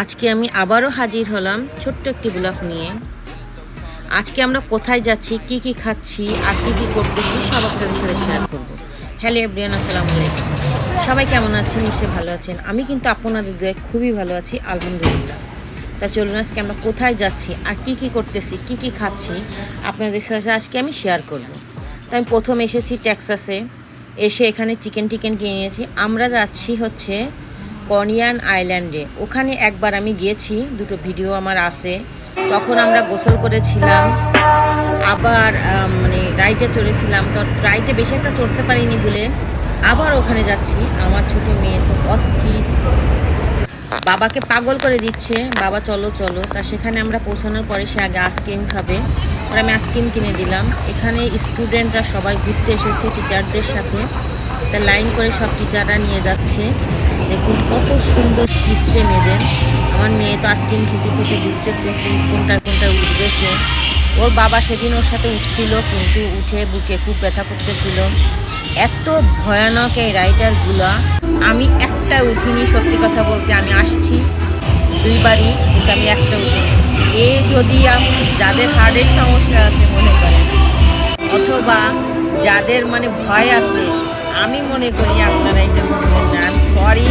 আজকে আমি আবারও হাজির হলাম ছোট্ট একটি ব্লগ নিয়ে। আজকে আমরা কোথায় যাচ্ছি, কি কি খাচ্ছি আর কি কি করতেছি সব আপনাদের সাথে শেয়ার করবো। হ্যালো এভরিওয়ান, আসসালামু আলাইকুম। সবাই কেমন আছেন? নিশ্চয়ই ভালো আছেন। আমি কিন্তু আপনাদের দোয়ায় খুবই ভালো আছি, আলহামদুলিল্লাহ। তা চলুন আজকে আমরা কোথায় যাচ্ছি আর কি কি করতেছি, কি কি খাচ্ছি আপনাদের সাথে আজকে আমি শেয়ার করব। তো আমি প্রথম এসেছি টেক্সাসে, এসে এখানে চিকেন কিনে নিয়েছি। আমরা যাচ্ছি হচ্ছে কনিয়ান আইল্যান্ডে। ওখানে একবার আমি গিয়েছি, দুটো ভিডিও আমার আছে। তখন আমরা গোসল করেছিলাম, আবার রাইডে চড়েছিলাম। তো রাইডে বেশি একটা চড়তে পারিনি বলে আবার ওখানে যাচ্ছি। আমার ছোটো মেয়ে তো অস্থির, বাবাকে পাগল করে দিচ্ছে, বাবা চলো চলো। তা সেখানে আমরা পৌঁছানোর পরে সে আগে আইসক্রিম খাবে, আর আমি আইসক্রিম কিনে দিলাম। এখানে স্টুডেন্টরা সবাই ঘুরতে এসেছে টিচারদের সাথে। তা লাইন করে সব টিচাররা নিয়ে যাচ্ছে। দেখুন কত সুন্দর সিস্টেম এদের। আমার মেয়ে তো আইসক্রিম খেতে ঘুরতেছে, কোনটা উঠবে সে। ওর বাবা সেদিন ওর সাথে উঠছিল, কিন্তু উঠে বুকে খুব ব্যথা করতেছিল। এত ভয়ানক এই রাইডারগুলা। আমি একটা উঠিনি, সত্যি কথা বলতে। আমি আসছি দুইবারই, কিন্তু আমি একটা উঠিনি। এ যদি যাদের হার্টের সমস্যা আছে মনে করেন, অথবা যাদের ভয় আছে, আমি মনে করি আপনারা এটা উঠবেন না। আমি সরি,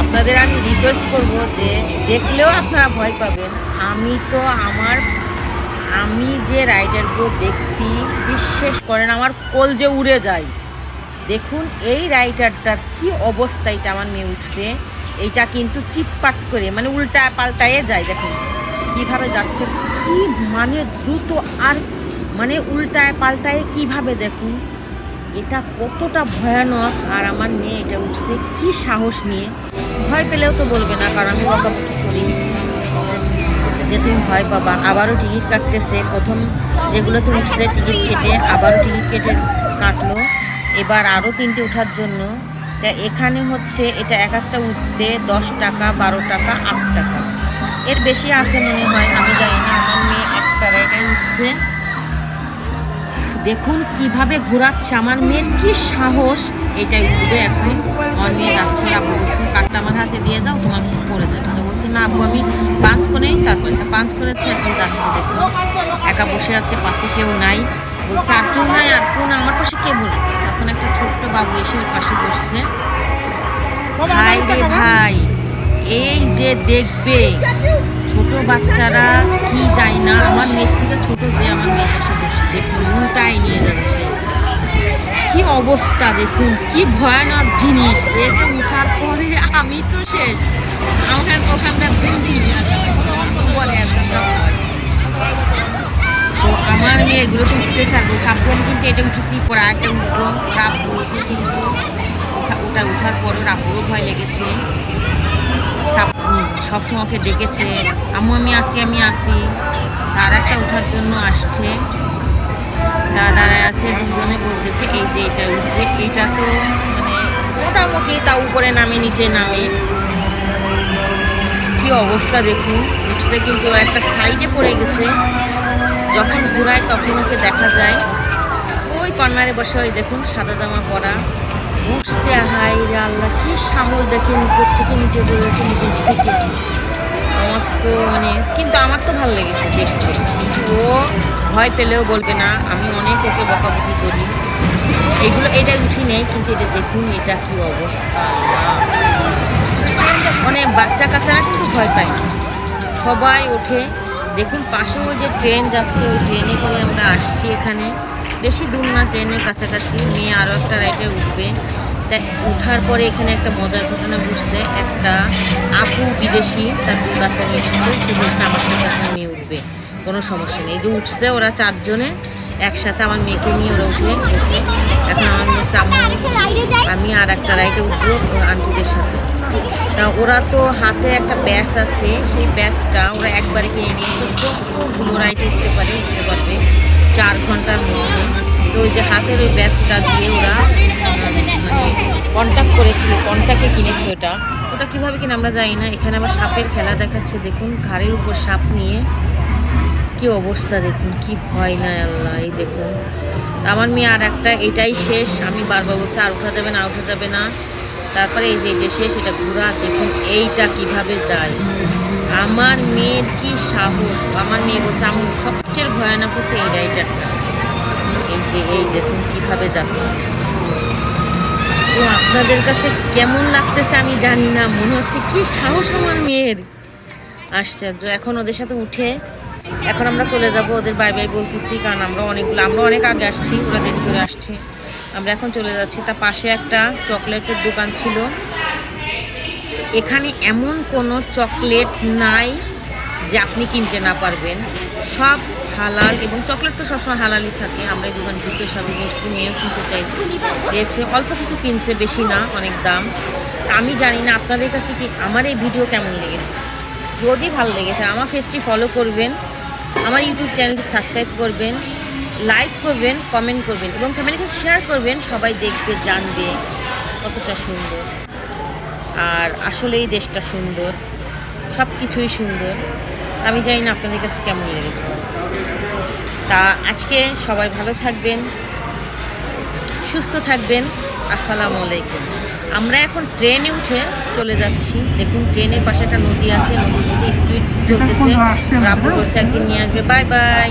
আপনাদের আমি রিকোয়েস্ট করব যে দেখলেও আপনারা ভয় পাবেন। আমি যে রাইডারগুলো দেখছি, বিশ্বাস করেন আমার কলজে উড়ে যায়। দেখুন এই রাইডারটার কি অবস্থা। এটা আমার মেয়ে উঠছে, এইটা কিন্তু চিটপাট করে উল্টা পাল্টায়ে যায়। দেখুন কিভাবে যাচ্ছে, কি দ্রুত, আর উল্টায় পাল্টায় কিভাবে। দেখুন এটা কতটা ভয়ানক। আর আমার মেয়ে এটা উঠছে কি সাহস নিয়ে। ভয় পেলেও তো বলবে না, কারণ আমি বকাবকি করি যে তুমি ভয় পাবা। আবারও টিকিট কাটতেছে, প্রথম যেগুলোতে উঠছে টিকিট কেটে আবারও টিকিট কেটে কাটলো। এবার আরও 3টে ওঠার জন্য। তা এখানে হচ্ছে এটা এক একটা উঠতে 10 টাকা, 12 টাকা, 8 টাকা, এর বেশি আছে মনে হয়, আমি জানি না। আমার মেয়ে একটা রাইডে উঠছে, দেখুন কিভাবে ঘোরাচ্ছে। আমার মেয়ের কি সাহস, এটাই উঠবে এখন। আমার মেয়ে যাচ্ছে, আব্বু বলছে কার্ডটা আমার হাতে দিয়ে দাও, তোমার কিছু পড়ে যাবে। তো বলছে না আব্বু, আমি পাঞ্চ করে তারপরে এটা পাঞ্চ করেছে, এখন যাচ্ছে। দেখুন একা বসে আছে, পাশে কেউ নাই। বলছে আর কেউ নাই, আর কেউ না, আমার পাশে কে বসবে। তখন একটা ছোট্ট বাবু এসে ওর পাশে বসছে। ভাই রে ভাই, এই যে দেখবে ছোট বাচ্চারা কি যায় না। আমার মেয়ের থেকে ছোট যে আমার মেয়ের পাশে বসে, দেখুন উল্টায় নিয়ে যাচ্ছে। কি অবস্থা দেখুন, কি ভয়ানক জিনিস। এতে উঠার পরে আমি তো শেষ। ওখানকার তো আমার মেয়ে এগুলো তো উঠতে থাকবো, কাপড় আমি কিন্তু এটা উঠেছি, পরে একটা উঠবো। কিন্তু ওটা উঠার পরে রাপুরও ভয় লেগেছে। সবসময় ওকে ডেকেছে, আম্মু আমি আসি। তার একটা উঠার জন্য আসছে, দাদারা আছে, দুজনে বলতেছে এই যে এটা উঠবে। এটা তো মোটামুটি তা উপরে নামে নিচে নামে, কি অবস্থা দেখুন। উঠতে কিন্তু একটা সাইডে পড়ে গেছে, যখন ঘুরায় তখন ওকে দেখা যায় ওই কর্নারে বসে। ওই দেখুন সাদা জামা পরা উঠছে। হাই রে আল্লাহ, কি সাহস দেখুন, উপর থেকে নিচে চলেছে, নিচে থেকে। আমার তো কিন্তু আমার তো ভালো লেগেছে দেখতে। ও ভয় পেলেও বলবে না, আমি অনেক ওকে বকাবকি করি। এটা উঠি নেই, কিন্তু এটা দেখুন এটা কি অবস্থা। অনেক বাচ্চা কাচ্চারা কিন্তু ভয় পায় না, সবাই ওঠে। দেখুন পাশে ওই যে ট্রেন যাচ্ছে, ওই ট্রেনে করে আমরা আসছি। এখানে বেশি দূর না, ট্রেনের কাছাকাছি। মেয়ে আরও একটা রাইডে উঠবে। তাই উঠার পরে এখানে একটা মজার ঘটনা ঘটছে। একটা আপু বিদেশি, তার 2 বাচ্চা নিয়ে এসেছে। সে বলছে আমার সাথে আপনার মেয়ে উঠবে, কোনো সমস্যা নেই। যে উঠছে ওরা 4 জনে একসাথে, আমার মেয়েকে নিয়ে ওরা উঠে গেছে। এখন আমার মেয়ে আমি আর একটা রাইডে উঠবো আন্টিদের সাথে। তা ওরা তো হাতে একটা ব্যাস আছে, সেই ব্যাসটা ওরা একবারে কিনে নিয়েছে। কতগুলো রাইডে উঠতে পারবে 4 ঘন্টার মধ্যে। তো ওই যে হাতের ওই ব্যাসটা দিয়ে ওরা কন্ট্যাক্ট করেছি, কন্ট্যাক্টে কিনেছে। ওটা কীভাবে কিনে আমরা জানি না। এখানে আবার সাপের খেলা দেখাচ্ছে, দেখুন ঘাড়ের উপর সাপ নিয়ে। কি অবস্থা দেখুন, কি ভয় না আল্লাহ। এই দেখুন আমার মেয়ে আর একটা, এটাই শেষ। আমি বারবার বলছি আর উঠা যাবে না। তারপরে এই যে শেষ, এটা ঘোরা। দেখুন এইটা কিভাবে যায়। আমার মেয়ের কি সাহস! আমার মেয়ে বলছে আমার সবচেয়ে ভয়ানক হচ্ছে এই রাইডারটা। এই দেখুন কিভাবে যাচ্ছে। তো আপনাদের কাছে কেমন লাগতেছে আমি জানি না, মনে হচ্ছে কি সাহস আমার মেয়ের! আশ্চর্য। এখন ওদের সাথে উঠে এখন আমরা চলে যাব, ওদের বাই বাই বলতেছি, কারণ আমরা অনেক আগে আসছি, ওরা দেরি করে আসছে। আমরা এখন চলে যাচ্ছি। তার পাশে একটা চকলেটের দোকান ছিল। এখানে এমন কোনো চকলেট নাই যে আপনি কিনতে না পারবেন, সব হালাল, এবং চকলেট তো সবসময় হালালই থাকে। আমরা এই দোকান ঢুকে সবই বসছি, মেয়েও কিনতে দিয়েছে, অল্প কিছু কিনছে, বেশি না, অনেক দাম। আমি জানি না আপনাদের কাছে কি আমার এই ভিডিও কেমন লেগেছে। যদি ভালো লেগেছে আমার পেজটি ফলো করবেন, আমার ইউটিউব চ্যানেলটি সাবস্ক্রাইব করবেন, লাইক করবেন, কমেন্ট করবেন এবং ফ্যামিলিকে শেয়ার করবেন। সবাই দেখবে, জানবে কতটা সুন্দর। আর আসলে এই দেশটা সুন্দর, সব কিছুই সুন্দর। আমি জানি না আপনাদের কাছে কেমন লেগেছে। তা আজকে সবাই ভালো থাকবেন, সুস্থ থাকবেন। আসসালামু আলাইকুম। আমরা এখন ট্রেনে উঠে চলে যাচ্ছি। দেখুন ট্রেনের পাশে একটা নদী আছে, নদীর মধ্যে স্পিড চলতেছে। রাব্বু বলছে একদিন নিয়ে আসবে। Bye bye.